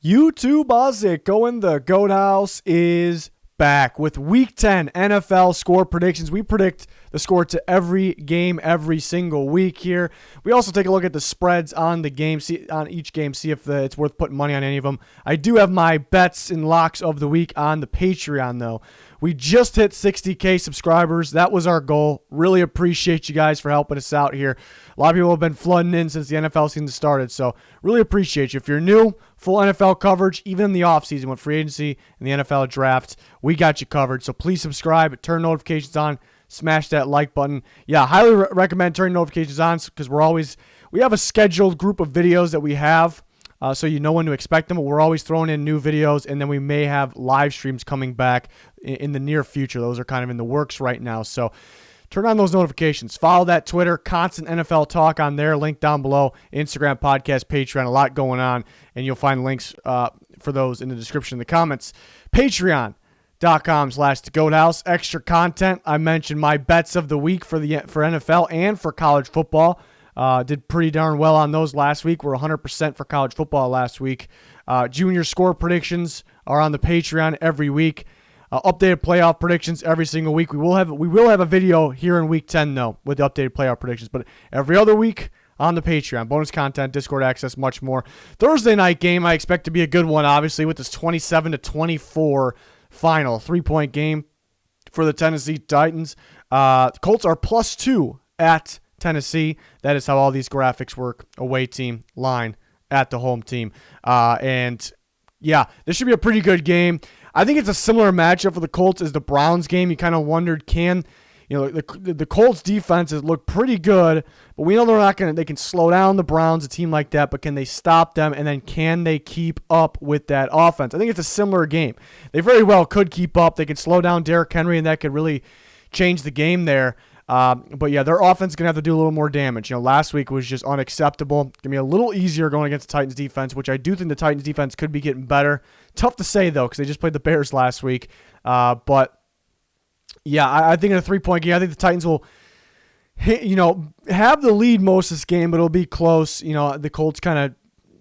YouTube, how's it going? The Goat House is back with Week 10 NFL score predictions. We predict the score to every game every single week here. We also take a look at the spreads on the game, on each game, see if it's worth putting money on any of them. I do have my bets and locks of the week on the Patreon, though. We just hit 60K subscribers. That was our goal. Really appreciate you guys for helping us out here. A lot of people have been flooding in since the NFL season started, so really appreciate you. If you're new, full NFL coverage, even in the offseason with free agency and the NFL draft, we got you covered. So please subscribe, turn notifications on, smash that like button. Yeah, highly recommend turning notifications on because we have a scheduled group of videos that we have. So you know when to expect them. But we're always throwing in new videos, and then we may have live streams coming back in the near future. Those are kind of in the works right now. So turn on those notifications. Follow that Twitter, constant NFL talk on there. Link down below. Instagram, podcast, Patreon, a lot going on, and you'll find links for those in the description in the comments. Patreon.com/thegoathouse. Extra content. I mentioned my bets of the week for NFL and for college football. Did pretty darn well on those last week. We're 100% for college football last week. Junior score predictions are on the Patreon every week. Updated playoff predictions every single week. We will have a video here in week 10 though with the updated playoff predictions, but every other week on the Patreon. Bonus content, Discord access, much more. Thursday night game I expect to be a good one, obviously, with this 27-24 final 3-point game for the Tennessee Titans. Colts are +2 at Tennessee. That is how all these graphics work. Away team, line at the home team. And yeah, this should be a pretty good game. I think it's a similar matchup for the Colts as the Browns game. You kind of wondered, the Colts defenses look pretty good, but we know they can slow down the Browns, a team like that, but can they stop them, and then can they keep up with that offense? I think it's a similar game. They very well could keep up. They can slow down Derrick Henry, and that could really change the game there. But yeah, their offense is going to have to do a little more damage. Last week was just unacceptable. Going to be a little easier going against the Titans defense, which I do think the Titans defense could be getting better. Tough to say, though, because they just played the Bears last week. But yeah, I think in a 3-point game, I think the Titans will have the lead most of this game, but it'll be close. The Colts kind of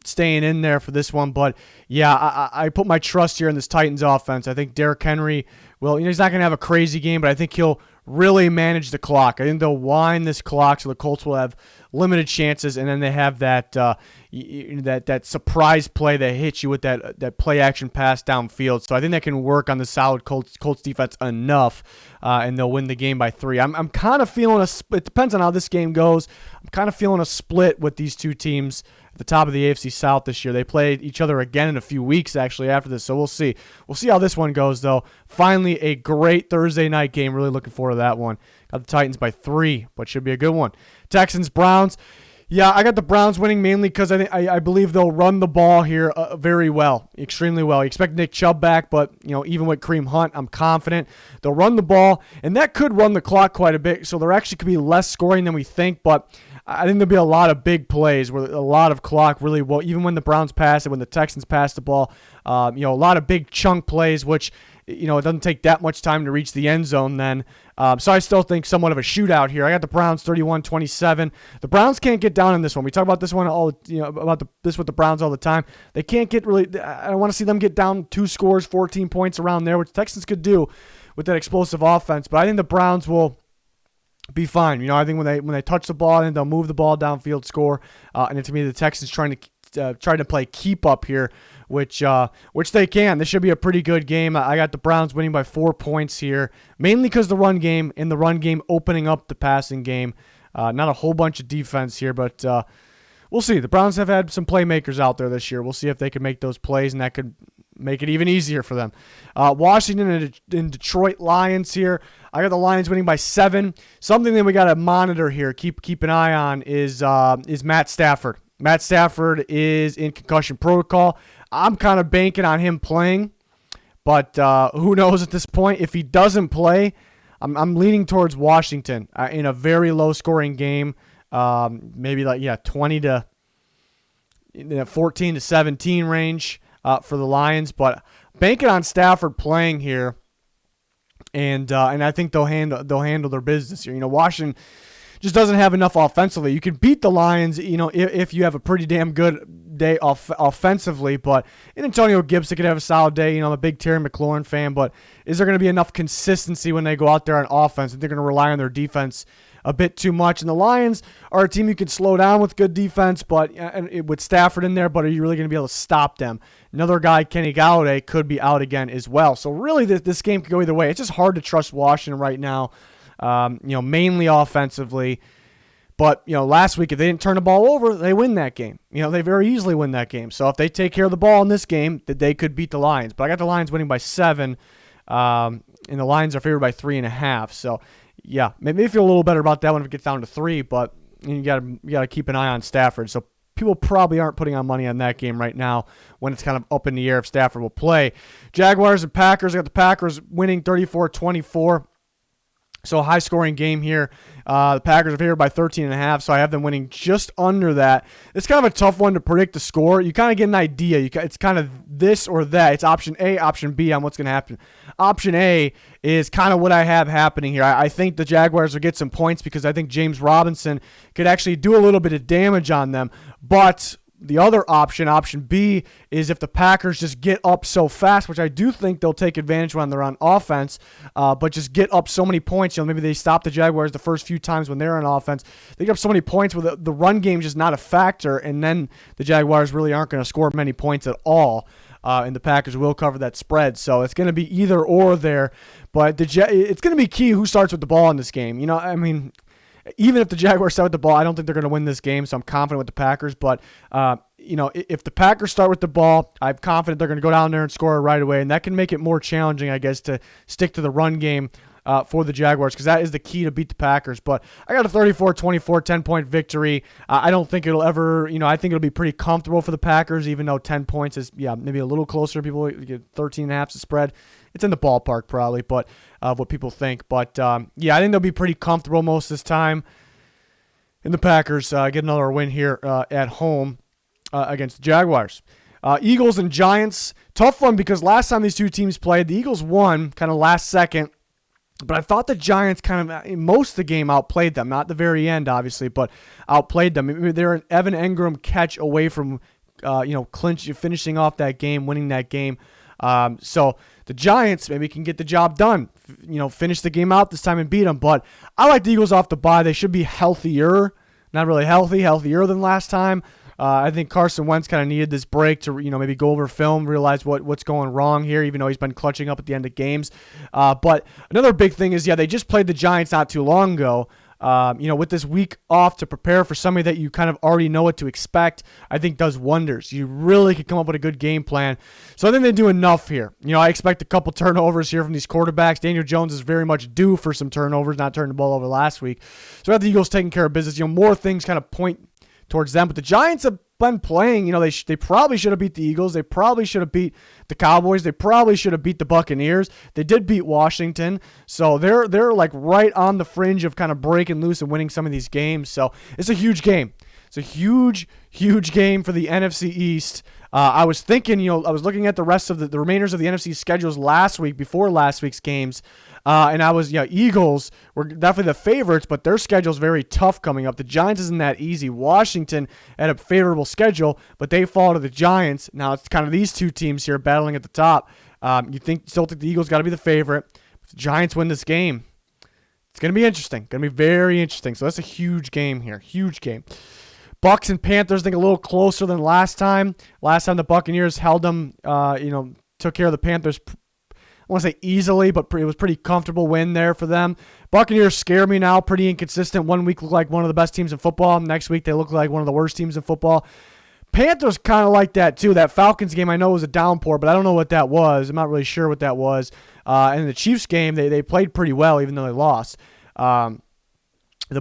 staying in there for this one. But yeah, I put my trust here in this Titans offense. I think Derrick Henry he's not going to have a crazy game, but I think he'll really manage the clock. I think they'll wind this clock so the Colts will have limited chances, and then they have that surprise play that hits you with that play action pass downfield. So I think that can work on the solid Colts defense enough, and they'll win the game by 3. I'm kind of feeling it depends on how this game goes. I'm kind of feeling a split with these two teams at the top of the AFC South this year. They play each other again in a few weeks, actually, after this. So we'll see. We'll see how this one goes, though. Finally, a great Thursday night game. Really looking forward to that one. Got the Titans by 3, but should be a good one. Texans, Browns. Yeah, I got the Browns winning mainly because I believe they'll run the ball here very well, extremely well. You expect Nick Chubb back, but even with Kareem Hunt, I'm confident they'll run the ball, and that could run the clock quite a bit. So there actually could be less scoring than we think, but I think there'll be a lot of big plays where a lot of clock really will. Even when the Browns pass it, when the Texans pass the ball, a lot of big chunk plays, which it doesn't take that much time to reach the end zone then. So I still think somewhat of a shootout here. I got the Browns 31-27. The Browns can't get down in this one. We talk about this one this with the Browns all the time. They can't get really. I don't want to see them get down 2 scores, 14 points around there, which the Texans could do with that explosive offense. But I think the Browns will be fine. I think when they touch the ball, and they'll move the ball downfield, score. And to me, the Texans trying to play keep up here, which they can. This should be a pretty good game. I got the Browns winning by 4 points here, mainly because the run game opening up the passing game. Not a whole bunch of defense here, but we'll see. The Browns have had some playmakers out there this year. We'll see if they can make those plays, and that could make it even easier for them. Washington and Detroit Lions here. I got the Lions winning by 7. Something that we got to monitor here, keep an eye on is Matt Stafford. Matt Stafford is in concussion protocol. I'm kind of banking on him playing, but who knows at this point. If he doesn't play, I'm leaning towards Washington in a very low-scoring game, maybe 20 to 14 to 17 range for the Lions. But banking on Stafford playing here, and I think they'll handle their business here. Washington just doesn't have enough offensively. You can beat the Lions, if you have a pretty damn good day offensively, but in Antonio Gibson could have a solid day. I'm a big Terry McLaurin fan, but is there going to be enough consistency when they go out there on offense? And they're going to rely on their defense a bit too much. And the Lions are a team you can slow down with good defense, but with Stafford in there, but are you really going to be able to stop them? Another guy, Kenny Golladay, could be out again as well. So really, this game could go either way. It's just hard to trust Washington right now, mainly offensively. But, last week, if they didn't turn the ball over, they win that game. They very easily win that game. So if they take care of the ball in this game, that they could beat the Lions. But I got the Lions winning by 7, and the Lions are favored by 3.5. So, yeah, maybe feel a little better about that one if it gets down to 3. But you got to keep an eye on Stafford. So people probably aren't putting on money on that game right now when it's kind of up in the air if Stafford will play. Jaguars and Packers. I got the Packers winning 34-24. So a high-scoring game here. The Packers are favored by 13.5, so I have them winning just under that. It's kind of a tough one to predict the score. You kind of get an idea. It's kind of this or that. It's option A, option B on what's going to happen. Option A is kind of what I have happening here. I think the Jaguars will get some points because I think James Robinson could actually do a little bit of damage on them, but the other option, option B, is if the Packers just get up so fast, which I do think they'll take advantage when they're on offense, but just get up so many points. Maybe they stop the Jaguars the first few times when they're on offense. They get up so many points where the run game is just not a factor, and then the Jaguars really aren't going to score many points at all, and the Packers will cover that spread. So it's going to be either or there, but it's going to be key who starts with the ball in this game. Even if the Jaguars start with the ball, I don't think they're going to win this game, so I'm confident with the Packers. But, if the Packers start with the ball, I'm confident they're going to go down there and score right away, and that can make it more challenging, I guess, to stick to the run game for the Jaguars because that is the key to beat the Packers. But I got a 34-24, 10-point victory. I don't think it'll ever, I think it'll be pretty comfortable for the Packers, even though 10 points is, maybe a little closer. People get 13.5 to spread. It's in the ballpark probably, but what people think. But, I think they'll be pretty comfortable most of this time. And the Packers get another win here at home against the Jaguars. Eagles and Giants, tough one because last time these two teams played, the Eagles won kind of last second. But I thought the Giants kind of, most of the game, outplayed them. Not the very end, obviously, but outplayed them. They're an Evan Engram catch away from, finishing off that game, winning that game. So the Giants maybe can get the job done, finish the game out this time and beat them. But I like the Eagles off the bye. They should be healthier, not really healthier than last time. I think Carson Wentz kind of needed this break to, maybe go over film, realize what's going wrong here, even though he's been clutching up at the end of games. But another big thing is, they just played the Giants not too long ago. With this week off to prepare for somebody that you kind of already know what to expect, I think does wonders. You really could come up with a good game plan. So I think they do enough here. I expect a couple turnovers here from these quarterbacks. Daniel Jones is very much due for some turnovers, not turning the ball over last week. So I have the Eagles taking care of business. More things kind of point towards them. But the Giants have been playing. They probably should have beat the Eagles. They probably should have beat the Cowboys. They probably should have beat the Buccaneers. They did beat Washington. So they're like right on the fringe of kind of breaking loose and winning some of these games. So it's a huge game. It's a huge, huge game for the NFC East. I was thinking, I was looking at the rest of the remainders of the NFC schedules last week, before last week's games, and I was, Eagles were definitely the favorites, but their schedule's very tough coming up. The Giants isn't that easy. Washington had a favorable schedule, but they fall to the Giants. Now it's kind of these two teams here battling at the top. Still think the Eagles got to be the favorite. If the Giants win this game, it's going to be interesting. Going to be very interesting. So that's a huge game here. Huge game. Bucs and Panthers, I think a little closer than last time. Last time the Buccaneers held them, took care of the Panthers, I want to say easily, but it was pretty comfortable win there for them. Buccaneers scare me now, pretty inconsistent. One week look like one of the best teams in football. Next week they look like one of the worst teams in football. Panthers kind of like that too. That Falcons game I know was a downpour, but I don't know what that was. I'm not really sure what that was. And the Chiefs game, they played pretty well even though they lost.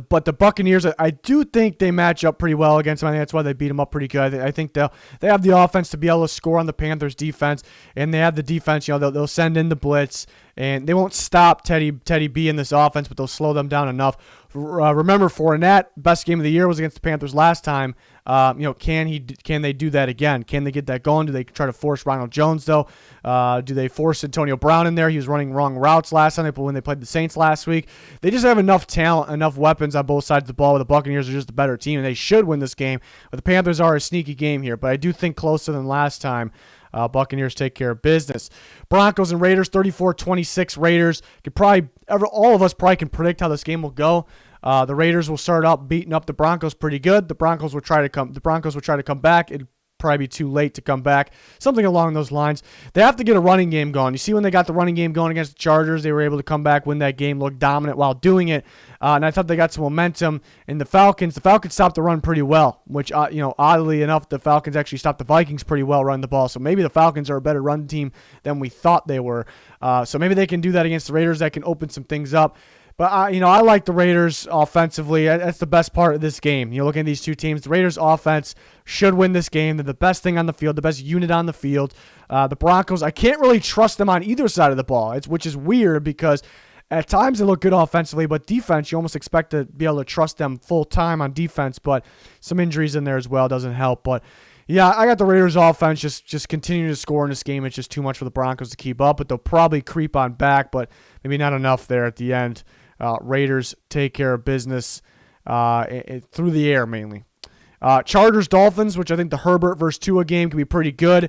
But the Buccaneers, I do think they match up pretty well against them. I think that's why they beat them up pretty good. I think they have the offense to be able to score on the Panthers' defense, and they have the defense. They'll send in the blitz, and they won't stop Teddy B in this offense, but they'll slow them down enough. Remember, Fournette, best game of the year was against the Panthers last time. Can they do that again? Can they get that going? Do they try to force Ronald Jones, though? Do they force Antonio Brown in there? He was running wrong routes last time when they played the Saints last week. They just have enough talent, enough weapons on both sides of the ball. The Buccaneers are just a better team, and they should win this game. But the Panthers are a sneaky game here, but I do think closer than last time. Buccaneers take care of business. Broncos and Raiders, 34-26 Raiders. All of us probably can predict how this game will go. The Raiders will start out beating up the Broncos pretty good. The Broncos will try to come back. It'd probably be too late to come back. Something along those lines. They have to get a running game going. You see when they got the running game going against the Chargers, they were able to come back, win that game, look dominant while doing it. And I thought they got some momentum. And the Falcons stopped the run pretty well, which, oddly enough, the Falcons actually stopped the Vikings pretty well running the ball. So maybe the Falcons are a better run team than we thought they were. So maybe they can do that against the Raiders. That can open some things up. But, I like the Raiders offensively. That's the best part of this game. Looking at these two teams, the Raiders offense should win this game. They're the best thing on the field, the best unit on the field. The Broncos, I can't really trust them on either side of the ball, which is weird because at times they look good offensively, but defense, you almost expect to be able to trust them full time on defense. But some injuries in there as well doesn't help. But yeah, I got the Raiders offense just continuing to score in this game. It's just too much for the Broncos to keep up, but they'll probably creep on back, but maybe not enough there at the end. Raiders take care of business through the air mainly. Chargers, Dolphins, which I think the Herbert versus Tua game could be pretty good.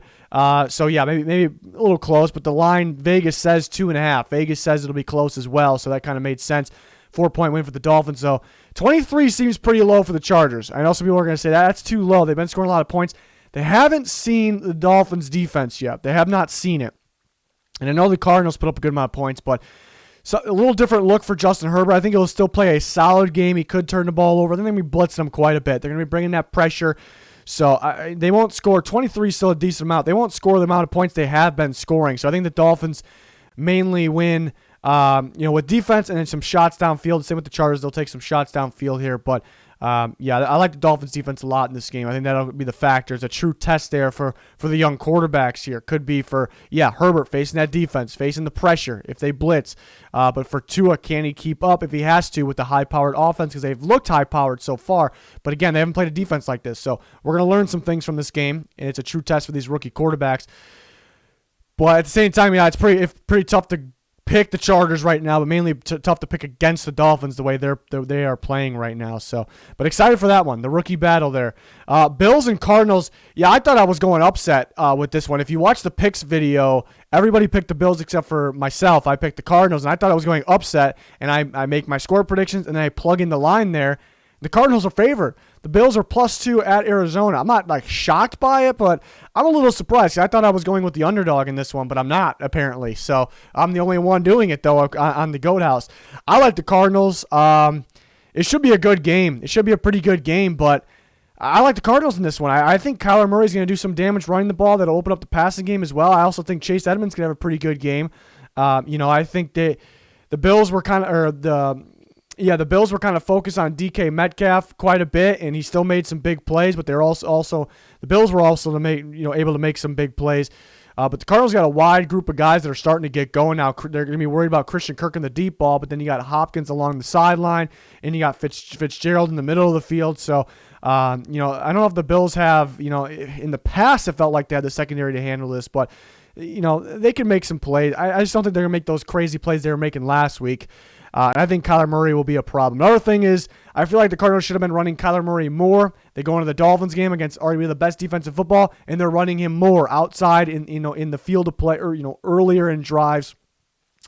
So yeah, maybe a little close, but the line, Vegas says 2.5. Vegas says it'll be close as well, so that kind of made sense. 4-point win for the Dolphins, though. 23 seems pretty low for the Chargers. I know some people are going to say that's too low. They've been scoring a lot of points. They haven't seen the Dolphins' defense yet. They have not seen it. And I know the Cardinals put up a good amount of points, but so a little different look for Justin Herbert. I think he'll still play a solid game. He could turn the ball over. I think they're going to be blitzing him quite a bit. They're going to be bringing that pressure. So they won't score. 23 is still a decent amount. They won't score the amount of points they have been scoring. So I think the Dolphins mainly win with defense and then some shots downfield. Same with the Chargers. They'll take some shots downfield here. But, I like the Dolphins defense a lot in this game. I think that'll be the factor. It's a true test there for the young quarterbacks here. Could be for, Herbert facing that defense, facing the pressure if they blitz. But for Tua, can he keep up if he has to with the high-powered offense? Because they've looked high-powered so far. But again, they haven't played a defense like this. So we're going to learn some things from this game, and it's a true test for these rookie quarterbacks. But at the same time, it's pretty tough to pick the Chargers right now, but mainly tough to pick against the Dolphins the way they are playing right now. So, but excited for that one, the rookie battle there. Bills and Cardinals. Yeah, I thought I was going upset with this one. If you watch the picks video, everybody picked the Bills except for myself. I picked the Cardinals, and I thought I was going upset. And I make my score predictions, and then I plug in the line there. The Cardinals are favored. The Bills are +2 at Arizona. I'm not shocked by it, but I'm a little surprised. I thought I was going with the underdog in this one, but I'm not apparently. So I'm the only one doing it though on the Goat House. I like the Cardinals. It should be a good game. It should be a pretty good game, but I like the Cardinals in this one. I think Kyler Murray's going to do some damage running the ball. That'll open up the passing game as well. I also think Chase Edmonds can have a pretty good game. I think the Bills were the Bills were kind of focused on DK Metcalf quite a bit, and he still made some big plays. But they're also the Bills were also able to make some big plays. But the Cardinals got a wide group of guys that are starting to get going now. They're going to be worried about Christian Kirk in the deep ball, but then you got Hopkins along the sideline, and you got Fitzgerald in the middle of the field. So I don't know if the Bills have in the past it felt like they had the secondary to handle this, but they can make some plays. I just don't think they're going to make those crazy plays they were making last week. And I think Kyler Murray will be a problem. Another thing is, I feel like the Cardinals should have been running Kyler Murray more. They go into the Dolphins game against arguably the best defensive football, and they're running him more outside in the field of play, or earlier in drives,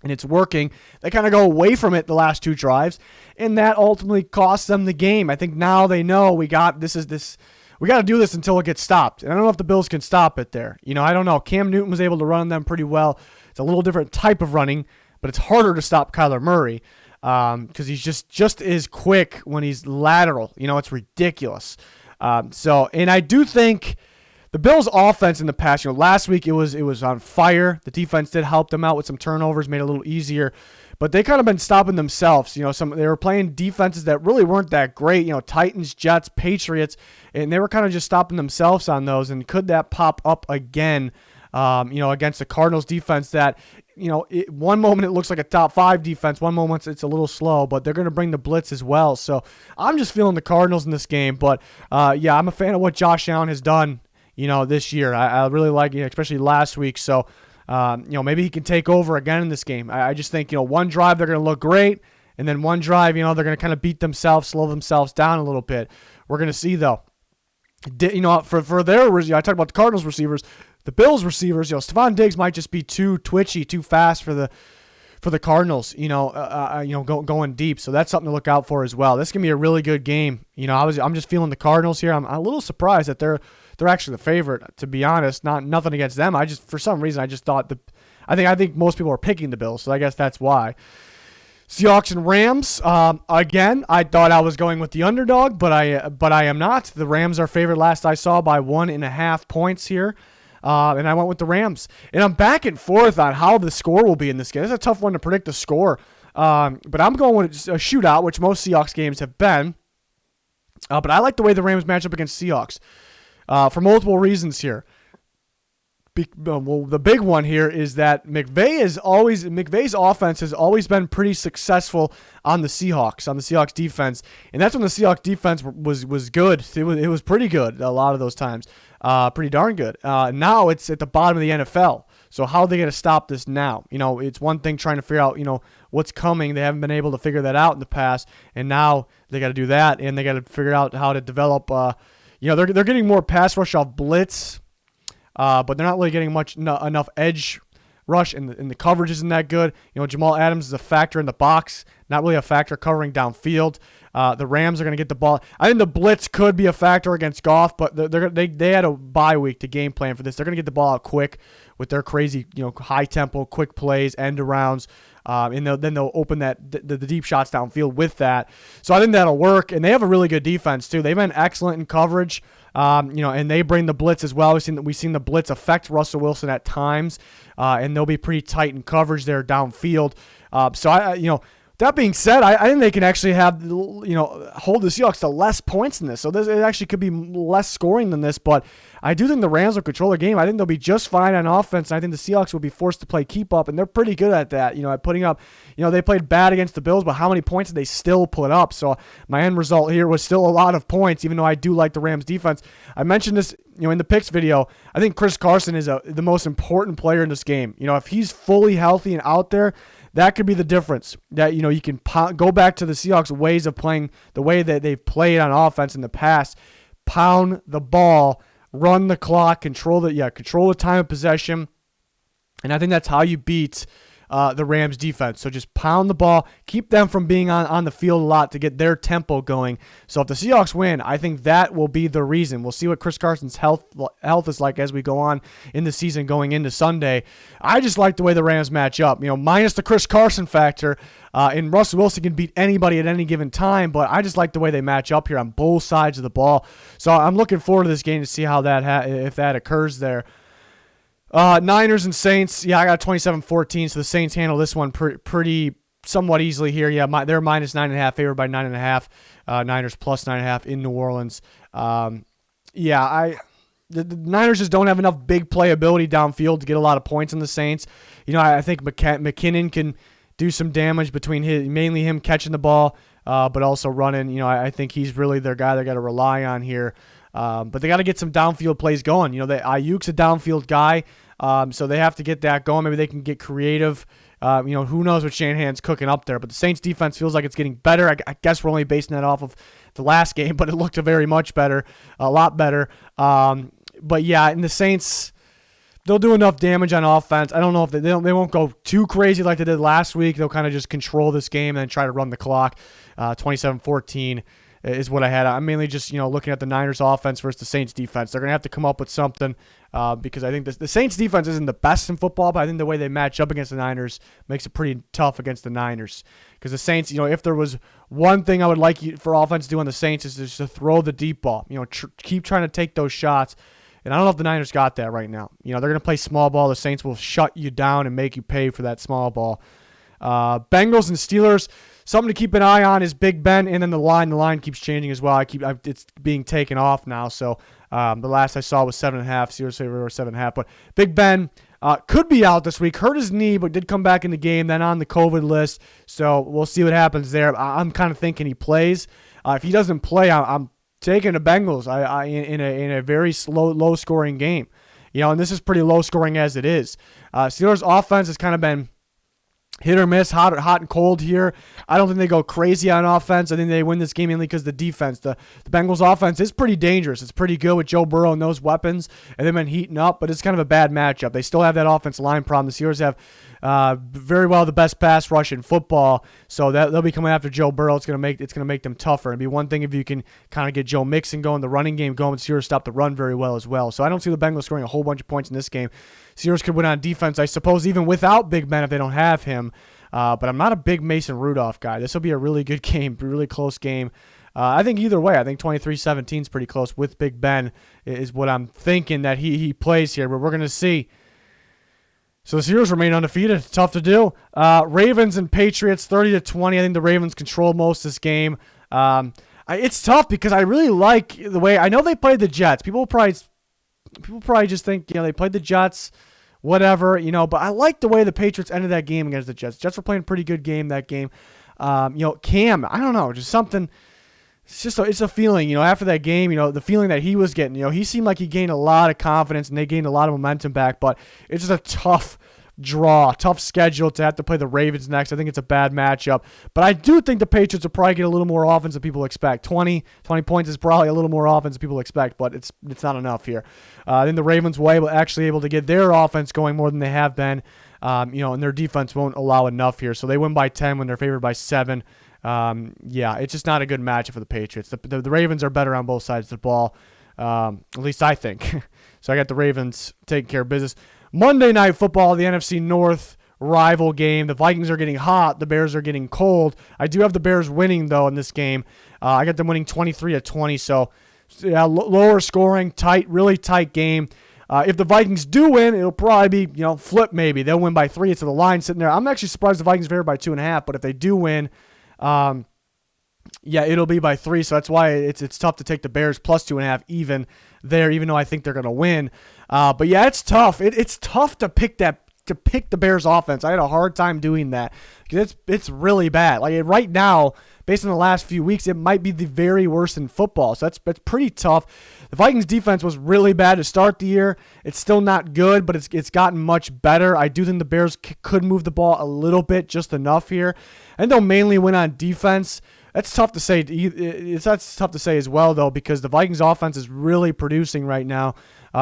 and it's working. They kind of go away from it the last two drives, and that ultimately costs them the game. I think now they know we got to do this until it gets stopped. And I don't know if the Bills can stop it there. I don't know. Cam Newton was able to run them pretty well. It's a little different type of running, but it's harder to stop Kyler Murray because he's just as quick when he's lateral. It's ridiculous. And I do think the Bills' offense in the past, last week it was on fire. The defense did help them out with some turnovers, made it a little easier. But they kind of been stopping themselves. They were playing defenses that really weren't that great. Titans, Jets, Patriots, and they were kind of just stopping themselves on those. And could that pop up again against the Cardinals defense that, one moment it looks like a top 5 defense, one moment it's a little slow, but they're going to bring the blitz as well. So I'm just feeling the Cardinals in this game. But, I'm a fan of what Josh Allen has done, this year. I really like it, especially last week. So, maybe he can take over again in this game. I just think, one drive they're going to look great, and then one drive, they're going to kind of beat themselves, slow themselves down a little bit. We're going to see, though. For their, I talked about the Cardinals receivers, the Bills receivers, Stephon Diggs might just be too twitchy, too fast for the Cardinals, going deep. So that's something to look out for as well. This is going to be a really good game. I'm just feeling the Cardinals here. I'm a little surprised that they're actually the favorite, to be honest. Nothing against them. For some reason, I just thought I think most people are picking the Bills, so I guess that's why. Seahawks and Rams. Again, I thought I was going with the underdog, but I am not. The Rams are favored last I saw by 1.5 points here. And I went with the Rams. And I'm back and forth on how the score will be in this game. It's a tough one to predict the score. But I'm going with a shootout, which most Seahawks games have been. But I like the way the Rams match up against Seahawks for multiple reasons here. The big one here is that McVay's offense has always been pretty successful on the Seahawks defense, and that's when the Seahawks defense was good. It was pretty good a lot of those times, pretty darn good. Now it's at the bottom of the NFL. So how are they going to stop this now? It's one thing trying to figure out what's coming. They haven't been able to figure that out in the past, and now they got to do that, and they got to figure out how to develop. They're getting more pass rush off blitz. But they're not really getting enough edge rush, and the coverage isn't that good. Jamal Adams is a factor in the box, not really a factor covering downfield. The Rams are going to get the ball. I think the blitz could be a factor against Goff, but they had a bye week to game plan for this. They're going to get the ball out quick with their crazy, high tempo, quick plays, end arounds. And then they'll open the deep shots downfield with that. So I think that'll work. And they have a really good defense too. They've been excellent in coverage. And they bring the blitz as well. We've seen the blitz affect Russell Wilson at times, and they'll be pretty tight in coverage there downfield. So that being said, I think they can actually have hold the Seahawks to less points than this. So it actually could be less scoring than this, but I do think the Rams will control the game. I think they'll be just fine on offense, and I think the Seahawks will be forced to play keep up, and they're pretty good at that. At putting up. They played bad against the Bills, but how many points did they still put up? So my end result here was still a lot of points, even though I do like the Rams defense. I mentioned this, in the picks video. I think Chris Carson is the most important player in this game. If he's fully healthy and out there, that could be the difference. That you can go back to the Seahawks' ways of playing, the way that they've played on offense in the past. Pound the ball, run the clock, control the time of possession, and I think that's how you beat the Rams defense. So just pound the ball, keep them from being on the field a lot to get their tempo going. So if the Seahawks win, I think that will be the reason. We'll see what Chris Carson's health is like as we go on in the season going into Sunday. I just like the way the Rams match up, minus the Chris Carson factor. And Russell Wilson can beat anybody at any given time, but I just like the way they match up here on both sides of the ball. So I'm looking forward to this game to see how if that occurs there. Niners and Saints, I got 27-14, so the Saints handle this one pretty somewhat easily here. They're minus 9.5, favored by 9.5. Niners plus 9.5 in New Orleans. The Niners just don't have enough big playability downfield to get a lot of points on the Saints. I think McKinnon can do some damage between mainly him catching the ball, but also running. I think he's really their guy they got to rely on here. But they got to get some downfield plays going. Ayuk's a downfield guy, so they have to get that going. Maybe they can get creative. Who knows what Shanahan's cooking up there. But the Saints defense feels like it's getting better. I guess we're only basing that off of the last game, but it looked very much better, a lot better. And the Saints, they'll do enough damage on offense. I don't know if they won't go too crazy like they did last week. They'll kind of just control this game and then try to run the clock. 27-14. Is what I had. I'm mainly just, looking at the Niners offense versus the Saints defense. They're going to have to come up with something because I think the Saints defense isn't the best in football, but I think the way they match up against the Niners makes it pretty tough against the Niners. Because the Saints, if there was one thing I would like for offense to do on the Saints is just to throw the deep ball. Keep trying to take those shots. And I don't know if the Niners got that right now. They're going to play small ball. The Saints will shut you down and make you pay for that small ball. Bengals and Steelers. Something to keep an eye on is Big Ben, and then the line. The line keeps changing as well. It's being taken off now, so The last I saw was 7.5. Steelers favored 7.5. But Big Ben could be out this week. Hurt his knee, but did come back in the game. Then on the COVID list. So we'll see what happens there. I'm kind of thinking he plays. If he doesn't play, I'm taking the Bengals in a very low scoring game. And this is pretty low scoring as it is. Steelers offense has kind of been hit or miss, hot and cold here. I don't think they go crazy on offense. I think they win this game mainly because the defense. The Bengals offense is pretty dangerous. It's pretty good with Joe Burrow and those weapons, and they've been heating up, but it's kind of a bad matchup. They still have that offensive line problem. The Steelers have very well the best pass rush in football, so that they'll be coming after Joe Burrow. It's gonna make them tougher. It'd be one thing if you can kind of get Joe Mixon going, the running game going, but Steelers stop the run very well as well. So I don't see the Bengals scoring a whole bunch of points in this game. Steelers could win on defense, I suppose, even without Big Ben if they don't have him. But I'm not a big Mason Rudolph guy. This will be a really good game, really close game. I think either way, I think 23-17 is pretty close with Big Ben is what I'm thinking that he plays here, but we're going to see. So the Steelers remain undefeated. It's tough to do. Ravens and Patriots, 30-20. I think the Ravens control most of this game. It's tough because I really like the way, I know they played the Jets. People probably just think, they played the Jets, whatever, but I like the way the Patriots ended that game against the Jets. Jets were playing a pretty good game that game. Cam, I don't know, just something. It's a feeling, after that game, the feeling that he was getting, he seemed like he gained a lot of confidence and they gained a lot of momentum back, but it's just a tough schedule to have to play the Ravens next. I think it's a bad matchup, but I do think the Patriots will probably get a little more offense than people expect. 20 points is probably a little more offense than people expect, but it's not enough here. I think the Ravens will actually able to get their offense going more than they have been, and their defense won't allow enough here, so they win by 10 when they're favored by 7. It's just not a good matchup for the Patriots. The Ravens are better on both sides of the ball, at least I think. So I got the Ravens taking care of business. Monday Night Football, the NFC North rival game. The Vikings are getting hot. The Bears are getting cold. I do have the Bears winning, though, in this game. I got them winning 23-20, so lower scoring, really tight game. If the Vikings do win, it'll probably be, flip maybe. They'll win by 3. It's the line sitting there. I'm actually surprised the Vikings favored by 2.5, but if they do win, it'll be by 3, so that's why it's tough to take the Bears plus 2.5 even though I think they're going to win. But yeah, it's tough. It's tough to pick the Bears offense. I had a hard time doing that because it's really bad. Like right now, based on the last few weeks, it might be the very worst in football. So that's pretty tough. The Vikings defense was really bad to start the year. It's still not good, but it's gotten much better. I do think the Bears could move the ball a little bit, just enough here. And they'll mainly win on defense. That's tough to say. That's tough to say as well, though, because the Vikings offense is really producing right now.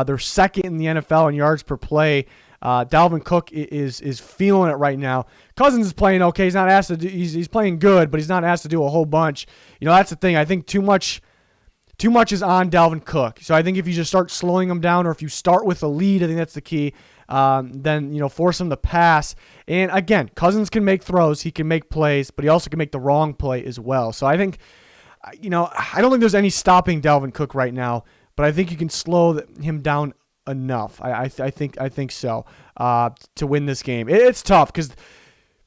They're second in the NFL in yards per play. Dalvin Cook is feeling it right now. Cousins is playing okay. He's not asked to do. He's playing good, but he's not asked to do a whole bunch. That's the thing. I think too much is on Dalvin Cook. So I think if you just start slowing him down, or if you start with a lead, I think that's the key. Then force him to pass. And again, Cousins can make throws, he can make plays, but he also can make the wrong play as well. So I think, I don't think there's any stopping Dalvin Cook right now, but I think you can slow him down enough. I think so to win this game. It's tough because a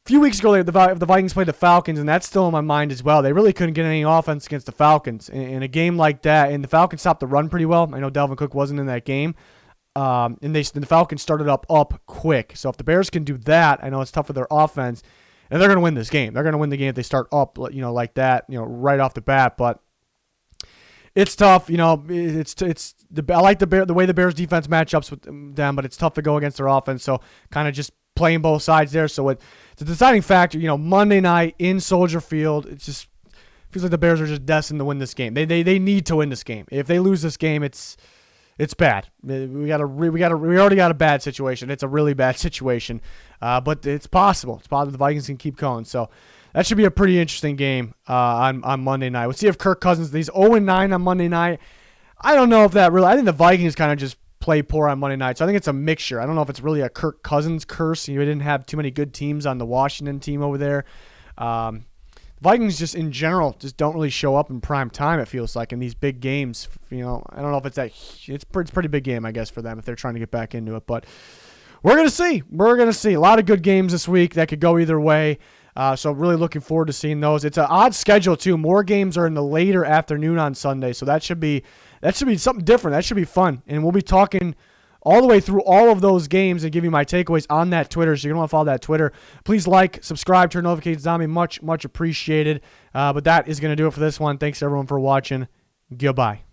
few weeks ago the Vikings played the Falcons, and that's still in my mind as well. They really couldn't get any offense against the Falcons in a game like that, and the Falcons stopped the run pretty well. I know Dalvin Cook wasn't in that game. And the Falcons started up quick. So if the Bears can do that, I know it's tough for their offense, and they're going to win this game. They're going to win the game if they start up, like that, right off the bat. But it's tough. I like the way the Bears defense matchups with them, but it's tough to go against their offense. So kind of just playing both sides there. So it's a deciding factor. Monday night in Soldier Field, it just feels like the Bears are just destined to win this game. They need to win this game. If they lose this game, it's bad. We already got a bad situation. It's a really bad situation, but it's possible. It's possible the Vikings can keep going. So that should be a pretty interesting game on Monday night. We'll see if Kirk Cousins. He's 0-9 on Monday night. I don't know if that really. I think the Vikings kind of just play poor on Monday night. So I think it's a mixture. I don't know if it's really a Kirk Cousins curse. He didn't have too many good teams on the Washington team over there. Vikings just in general just don't really show up in prime time, it feels like, in these big games. I don't know if it's that. It's a pretty big game, I guess, for them if they're trying to get back into it. But we're going to see. A lot of good games this week that could go either way. So really looking forward to seeing those. It's an odd schedule too. More games are in the later afternoon on Sunday, so that should be something different. That should be fun, and we'll be talking all the way through all of those games and give you my takeaways on that Twitter. So you're going to want to follow that Twitter. Please like, subscribe, turn notifications on. Much, much appreciated. But that is going to do it for this one. Thanks everyone for watching. Goodbye.